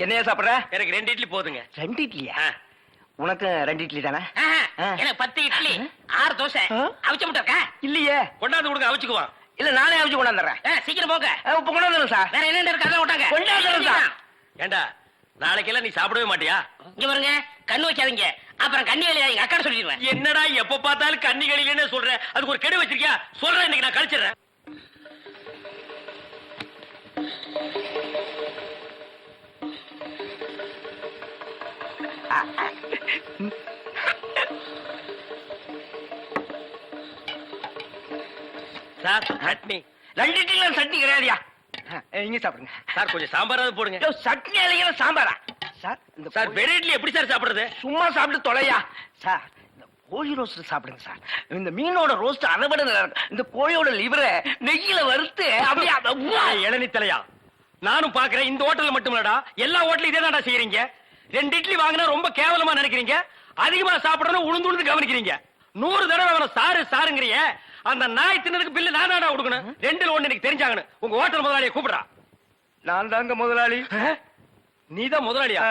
என்னையா சாப்பிடுற? எனக்கு 2 இட்லி போதுங்க. 2 இட்லியா? உனக்கு 2 இட்லி தானே? எனக்கு 10 இட்லி 6 தோசை அவிச்ச முட்டை இருக்கா? இல்லையே. கொண்டாந்து கொடுங்க, அவிச்சுக்குவான். இல்ல நானே அவிச்சு கொண்டாந்துறேன். சீக்கிரம் போங்க. இப்ப கொண்டாந்துறேன் சார். வேற என்ன இருக்கு அதெல்லாம் விட்டாங்க. கொண்டாந்துறேன் சார். ஏண்டா நாளைக்கெல்லாம் நீ சாப்பிடவே மாட்டியா? இங்க பாருங்க, கண்ணு வைக்காதீங்க, அப்புறம் கண்ணி வேலையா எங்க அக்கா சொல்லிடுவேன். என்னடா எப்ப பார்த்தாலும் கன்னிகளிலே சொல்றேன், அதுக்கு ஒரு கெடு வச்சிருக்கியா? சொல்றேன், இன்னைக்கு நான் கழிச்சிடுறேன். சார் சட்னி. 2 இட்லில சட்னி கிடையாதுயா. இங்க சாப்பிடுங்க சார். கொஞ்சம் சாம்பாராவது போடுங்க. சட்னி அலைகிற சாம்பாரா சார்? இந்த சார் வெறும் இட்லி எப்படி சார் சாப்பிடுறது? சும்மா சாப்பிட்டு தொலையா சார். இந்த கோழி ரோஸ்ட் சாப்பிடுங்க சார். இந்த மீனோட ரோஸ்ட் அதை விட நல்லா இருக்கும். இந்த கோழியோட லிவரை நெய்யில வறுத்து அப்படியே இளநீ தலையா. நானும் பாக்குறேன், இந்த ஹோட்டல்ல மட்டுமல்லடா எல்லா ஹோட்டலும் இதே தான்டா செய்யறீங்க. 2 இட்லி வாங்கினா ரொம்ப கேவலமா நினைக்கிறீங்க. அதிகமா சாப்பிடணும் உளுந்து உளுந்து கவனிக்கிறீங்க. 100 தடவை அவனை சாரு சாருங்கிறிய. அந்த நாய் தின்னதுக்கு பில்லு நான் தான்டா கொடுக்கணும். 2ல 1 எனக்கு தெரிஞ்சாகணும். உங்க ஹோட்டல் முதலாளியை கூப்பிடுறா. நான் தாங்க முதலாளி. நீதான் முதலாளியா?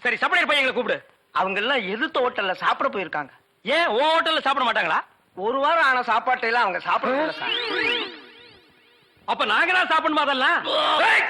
சரி, சப்ளையர் பையங்களை கூப்பிடு. அவங்க எல்லாம் எதிர்த்த ஹோட்டல்ல சாப்பிட போயிருக்காங்க. ஏன் உன் ஹோட்டல்ல சாப்பிட மாட்டாங்களா? 1 வாரம் ஆன சாப்பாட்டை எல்லாம் அவங்க சாப்பிட சார். அப்ப நாங்க தான் சாப்பிடணுமா அதெல்லாம்? ஏய்!